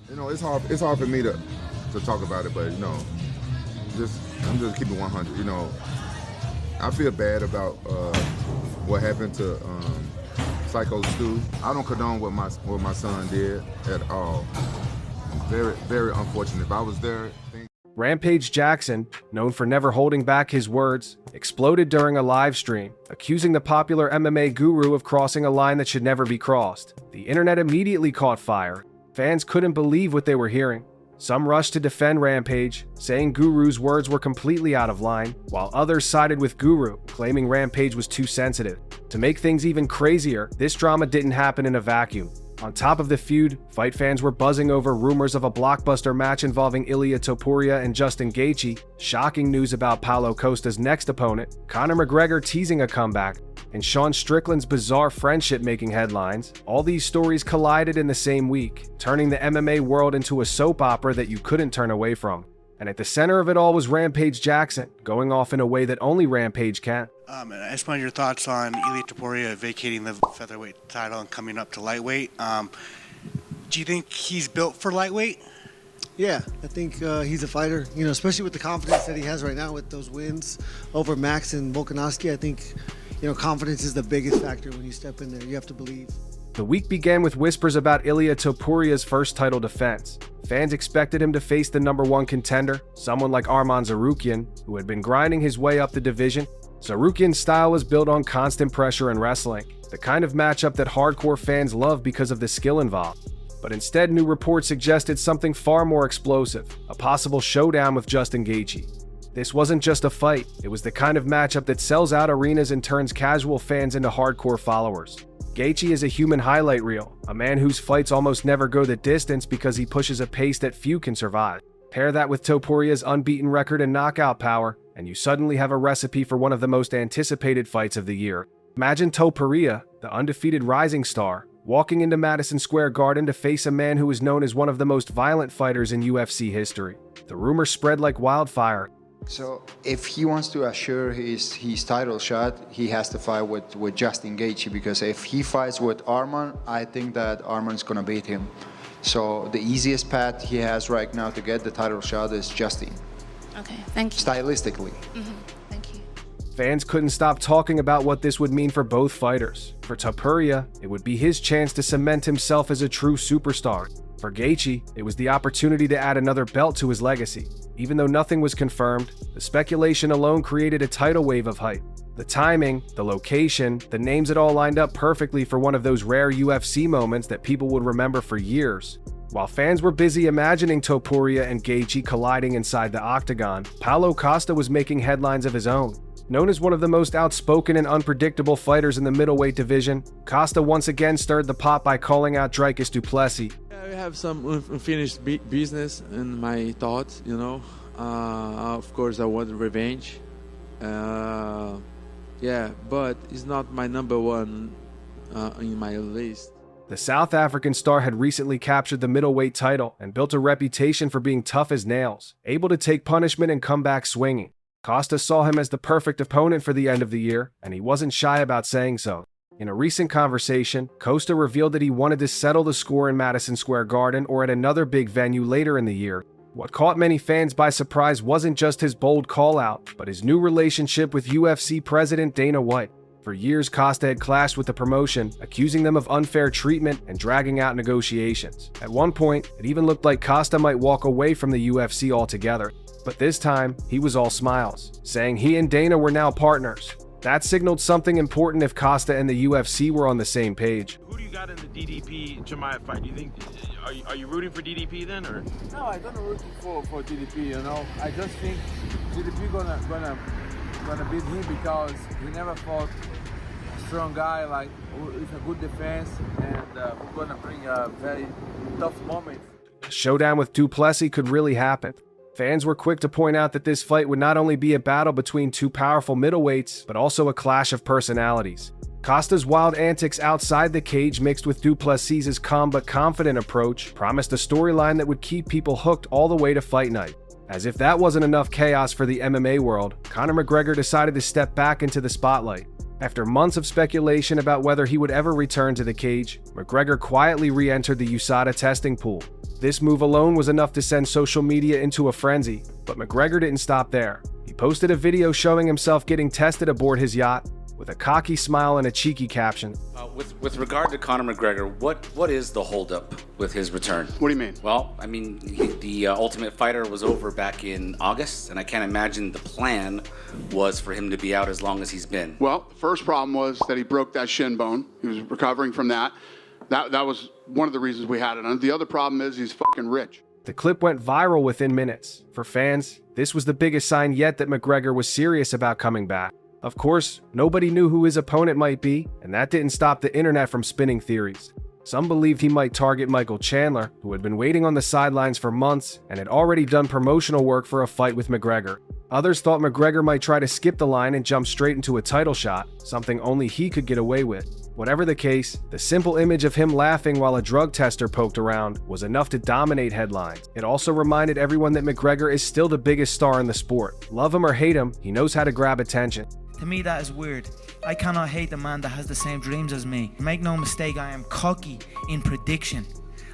You know, it's hard for me to talk about it, but you know, I'm just keeping 100. You know, I feel bad about what happened to Psycho Stu. I don't condone what my son did at all. Very, very unfortunate. If I was there. Rampage Jackson, known for never holding back his words, exploded during a live stream, accusing the popular MMA Guru of crossing a line that should never be crossed. The internet immediately caught fire. Fans couldn't believe what they were hearing. Some rushed to defend Rampage, saying Guru's words were completely out of line, while others sided with Guru, claiming Rampage was too sensitive. To make things even crazier, this drama didn't happen in a vacuum. On top of the feud, fight fans were buzzing over rumors of a blockbuster match involving Ilia Topuria and Justin Gaethje, shocking news about Paulo Costa's next opponent, Conor McGregor teasing a comeback, and Sean Strickland's bizarre friendship making headlines. All these stories collided in the same week, turning the MMA world into a soap opera that you couldn't turn away from. And at the center of it all was Rampage Jackson, going off in a way that only Rampage can. I just wanted your thoughts on Ilia Topuria vacating the featherweight title and coming up to lightweight. Do you think he's built for lightweight? Yeah, I think he's a fighter, you know, especially with the confidence that he has right now with those wins over Max and Volkanovski. I think, you know, confidence is the biggest factor when you step in there. You have to believe. The week began with whispers about Ilia Topuria's first title defense. Fans expected him to face the #1 contender, someone like Arman Tsarukyan, who had been grinding his way up the division. Tsarukyan's style was built on constant pressure and wrestling, the kind of matchup that hardcore fans love because of the skill involved. But instead, new reports suggested something far more explosive, a possible showdown with Justin Gaethje. This wasn't just a fight, it was the kind of matchup that sells out arenas and turns casual fans into hardcore followers. Gaethje is a human highlight reel, a man whose fights almost never go the distance because he pushes a pace that few can survive. Pair that with Topuria's unbeaten record and knockout power, and you suddenly have a recipe for one of the most anticipated fights of the year. Imagine Topuria, the undefeated rising star, walking into Madison Square Garden to face a man who is known as one of the most violent fighters in UFC history. The rumors spread like wildfire. So if he wants to assure his title shot, he has to fight with Justin Gaethje, because if he fights with Arman, I think that Arman's gonna beat him. So the easiest path he has right now to get the title shot is Justin. Okay, thank you. Stylistically. Thank you. Fans couldn't stop talking about what this would mean for both fighters. For Topuria, it would be his chance to cement himself as a true superstar. For Gaethje, it was the opportunity to add another belt to his legacy. Even though nothing was confirmed, the speculation alone created a tidal wave of hype. The timing, the location, the names, it all lined up perfectly for one of those rare UFC moments that people would remember for years. While fans were busy imagining Topuria and Gaethje colliding inside the octagon, Paulo Costa was making headlines of his own. Known as one of the most outspoken and unpredictable fighters in the middleweight division, Costa once again stirred the pot by calling out Dricus du Plessis. I have some unfinished business in my thoughts, you know. Of course, I want revenge. Yeah, but it's not my #1 in my list. The South African star had recently captured the middleweight title and built a reputation for being tough as nails, able to take punishment and come back swinging. Costa saw him as the perfect opponent for the end of the year, and he wasn't shy about saying so. In a recent conversation, Costa revealed that he wanted to settle the score in Madison Square Garden or at another big venue later in the year. What caught many fans by surprise wasn't just his bold call-out, but his new relationship with UFC President Dana White. For years, Costa had clashed with the promotion, accusing them of unfair treatment and dragging out negotiations. At one point, it even looked like Costa might walk away from the UFC altogether. But this time, he was all smiles, saying he and Dana were now partners. That signaled something important if Costa and the UFC were on the same page. Who do you got in the DDP Chimaev fight? Do you think, are you rooting for DDP then, or? No, I don't root for DDP. You know, I just think DDP gonna beat him because he never fought a strong guy like with a good defense and who's gonna bring a very tough moment. A showdown with du Plessis could really happen. Fans were quick to point out that this fight would not only be a battle between two powerful middleweights, but also a clash of personalities. Costa's wild antics outside the cage mixed with du Plessis' calm but confident approach promised a storyline that would keep people hooked all the way to fight night. As if that wasn't enough chaos for the MMA world, Conor McGregor decided to step back into the spotlight. After months of speculation about whether he would ever return to the cage, McGregor quietly re-entered the USADA testing pool. This move alone was enough to send social media into a frenzy, but McGregor didn't stop there. He posted a video showing himself getting tested aboard his yacht, with a cocky smile and a cheeky caption. With regard to Conor McGregor, what is the holdup with his return? What do you mean? Well, I mean, the Ultimate Fighter was over back in August, and I can't imagine the plan was for him to be out as long as he's been. Well, first problem was that he broke that shin bone. He was recovering from that. That was one of the reasons we had it. And the other problem is he's fucking rich. The clip went viral within minutes. For fans, this was the biggest sign yet that McGregor was serious about coming back. Of course, nobody knew who his opponent might be, and that didn't stop the internet from spinning theories. Some believed he might target Michael Chandler, who had been waiting on the sidelines for months and had already done promotional work for a fight with McGregor. Others thought McGregor might try to skip the line and jump straight into a title shot, something only he could get away with. Whatever the case, the simple image of him laughing while a drug tester poked around was enough to dominate headlines. It also reminded everyone that McGregor is still the biggest star in the sport. Love him or hate him, he knows how to grab attention. To me, that is weird. I cannot hate the man that has the same dreams as me. Make no mistake, I am cocky in prediction.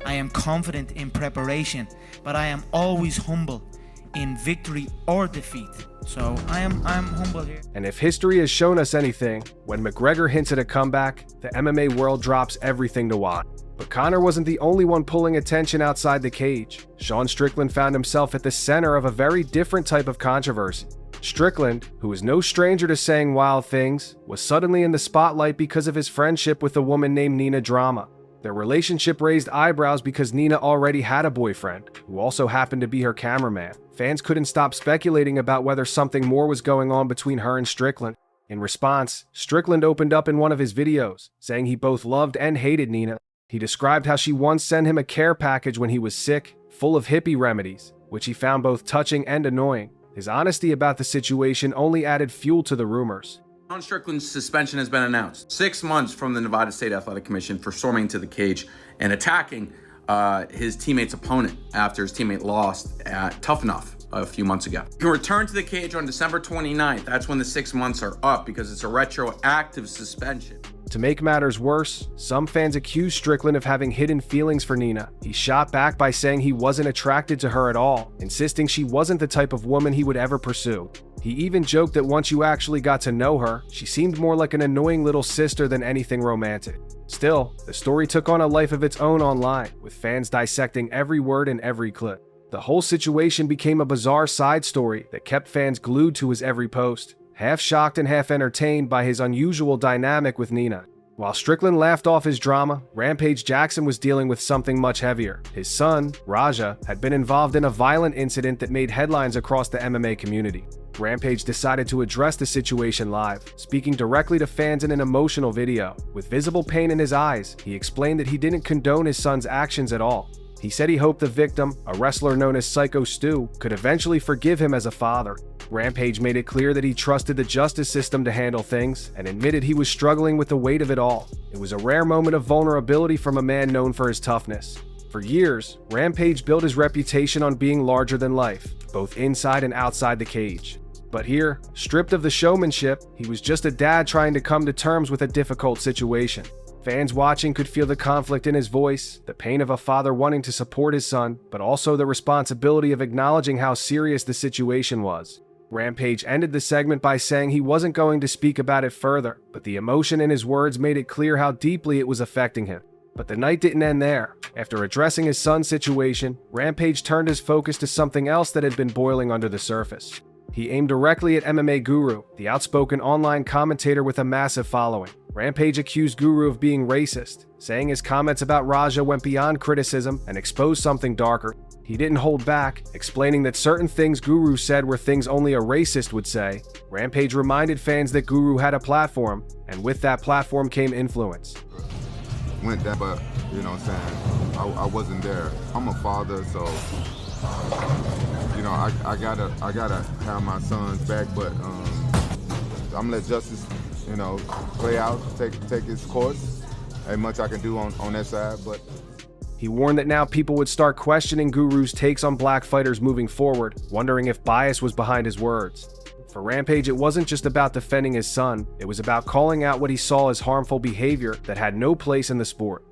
I am confident in preparation, but I am always humble in victory or defeat. So I'm humble here. And if history has shown us anything, when McGregor hints at a comeback, the MMA world drops everything to watch. But Conor wasn't the only one pulling attention outside the cage. Sean Strickland found himself at the center of a very different type of controversy. Strickland, who is no stranger to saying wild things, was suddenly in the spotlight because of his friendship with a woman named Nina Drama. Their relationship raised eyebrows because Nina already had a boyfriend, who also happened to be her cameraman. Fans couldn't stop speculating about whether something more was going on between her and Strickland. In response, Strickland opened up in one of his videos, saying he both loved and hated Nina. He described how she once sent him a care package when he was sick, full of hippie remedies, which he found both touching and annoying. His honesty about the situation only added fuel to the rumors. Sean Strickland's suspension has been announced. 6 months from the Nevada State Athletic Commission for storming into the cage and attacking his teammate's opponent after his teammate lost at Tough Enough a few months ago. He can return to the cage on December 29th. That's when the 6 months are up because it's a retroactive suspension. To make matters worse, some fans accused Strickland of having hidden feelings for Nina. He shot back by saying he wasn't attracted to her at all, insisting she wasn't the type of woman he would ever pursue. He even joked that once you actually got to know her, she seemed more like an annoying little sister than anything romantic. Still, the story took on a life of its own online, with fans dissecting every word in every clip. The whole situation became a bizarre side story that kept fans glued to his every post, half shocked and half entertained by his unusual dynamic with Nina. While Strickland laughed off his drama, Rampage Jackson was dealing with something much heavier. His son, Raja, had been involved in a violent incident that made headlines across the MMA community. Rampage decided to address the situation live, speaking directly to fans in an emotional video. With visible pain in his eyes, he explained that he didn't condone his son's actions at all. He said he hoped the victim, a wrestler known as Psycho Stu, could eventually forgive him as a father. Rampage made it clear that he trusted the justice system to handle things and admitted he was struggling with the weight of it all. It was a rare moment of vulnerability from a man known for his toughness. For years, Rampage built his reputation on being larger than life, both inside and outside the cage. But here, stripped of the showmanship, he was just a dad trying to come to terms with a difficult situation. Fans watching could feel the conflict in his voice, the pain of a father wanting to support his son, but also the responsibility of acknowledging how serious the situation was. Rampage ended the segment by saying he wasn't going to speak about it further, but the emotion in his words made it clear how deeply it was affecting him. But the night didn't end there. After addressing his son's situation, Rampage turned his focus to something else that had been boiling under the surface. He aimed directly at MMA Guru, the outspoken online commentator with a massive following. Rampage accused Guru of being racist, saying his comments about Raja went beyond criticism and exposed something darker. He didn't hold back, explaining that certain things Guru said were things only a racist would say. Rampage reminded fans that Guru had a platform, and with that platform came influence. Went there, but you know what I'm saying, I wasn't there. I'm a father, so you know, I gotta have my son's back, but I'm gonna let justice, you know, play out, take its course. Ain't much I can do on that side, but. He warned that now people would start questioning Guru's takes on black fighters moving forward, wondering if bias was behind his words. For Rampage, it wasn't just about defending his son, it was about calling out what he saw as harmful behavior that had no place in the sport.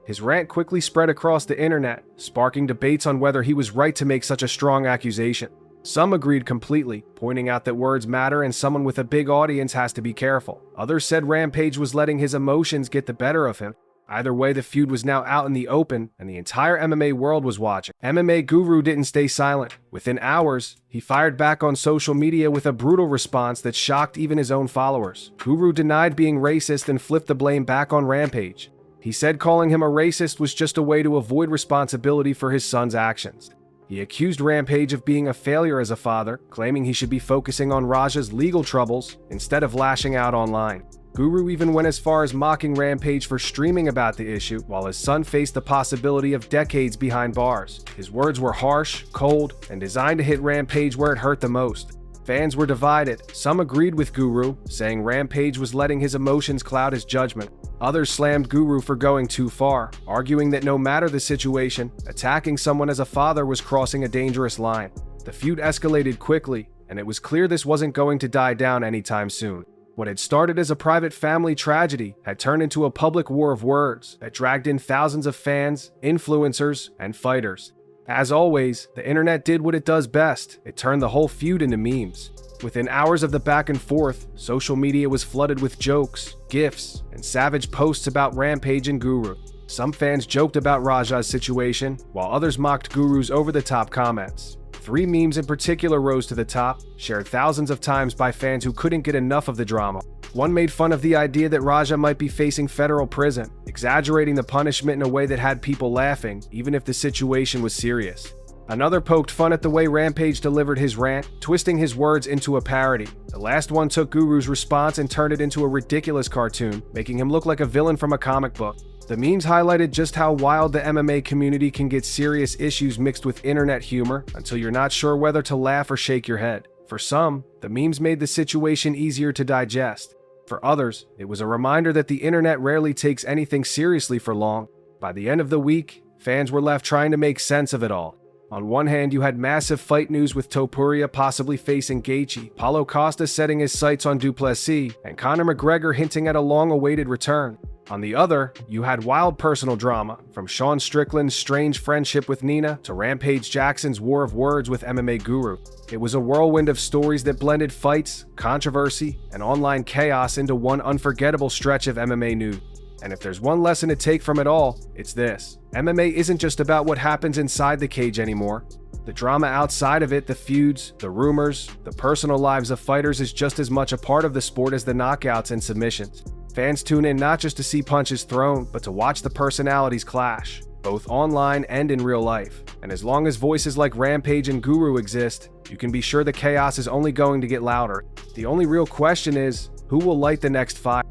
His rant quickly spread across the internet, sparking debates on whether he was right to make such a strong accusation. Some agreed completely, pointing out that words matter and someone with a big audience has to be careful. Others said Rampage was letting his emotions get the better of him. Either way, the feud was now out in the open, and the entire MMA world was watching. MMA Guru didn't stay silent. Within hours, he fired back on social media with a brutal response that shocked even his own followers. Guru denied being racist and flipped the blame back on Rampage. He said calling him a racist was just a way to avoid responsibility for his son's actions. He accused Rampage of being a failure as a father, claiming he should be focusing on Raja's legal troubles instead of lashing out online. Guru even went as far as mocking Rampage for streaming about the issue, while his son faced the possibility of decades behind bars. His words were harsh, cold, and designed to hit Rampage where it hurt the most. Fans were divided. Some agreed with Guru, saying Rampage was letting his emotions cloud his judgment. Others slammed Guru for going too far, arguing that no matter the situation, attacking someone as a father was crossing a dangerous line. The feud escalated quickly, and it was clear this wasn't going to die down anytime soon. What had started as a private family tragedy had turned into a public war of words that dragged in thousands of fans, influencers, and fighters. As always, the internet did what it does best. It turned the whole feud into memes. Within hours of the back and forth, social media was flooded with jokes, gifs, and savage posts about Rampage and Guru. Some fans joked about Raja's situation, while others mocked Guru's over-the-top comments. 3 memes in particular rose to the top, shared thousands of times by fans who couldn't get enough of the drama. One made fun of the idea that Raja might be facing federal prison, exaggerating the punishment in a way that had people laughing, even if the situation was serious. Another poked fun at the way Rampage delivered his rant, twisting his words into a parody. The last one took Guru's response and turned it into a ridiculous cartoon, making him look like a villain from a comic book. The memes highlighted just how wild the MMA community can get serious issues mixed with internet humor until you're not sure whether to laugh or shake your head. For some, the memes made the situation easier to digest. For others, it was a reminder that the internet rarely takes anything seriously for long. By the end of the week, fans were left trying to make sense of it all. On one hand, you had massive fight news with Topuria possibly facing Gaethje, Paulo Costa setting his sights on Plessis, and Conor McGregor hinting at a long-awaited return. On the other, you had wild personal drama, from Sean Strickland's strange friendship with Nina to Rampage Jackson's war of words with MMA Guru. It was a whirlwind of stories that blended fights, controversy, and online chaos into one unforgettable stretch of MMA news. And if there's one lesson to take from it all, it's this. MMA isn't just about what happens inside the cage anymore. The drama outside of it, the feuds, the rumors, the personal lives of fighters is just as much a part of the sport as the knockouts and submissions. Fans tune in not just to see punches thrown, but to watch the personalities clash, both online and in real life. And as long as voices like Rampage and Guru exist, you can be sure the chaos is only going to get louder. The only real question is, who will light the next fire?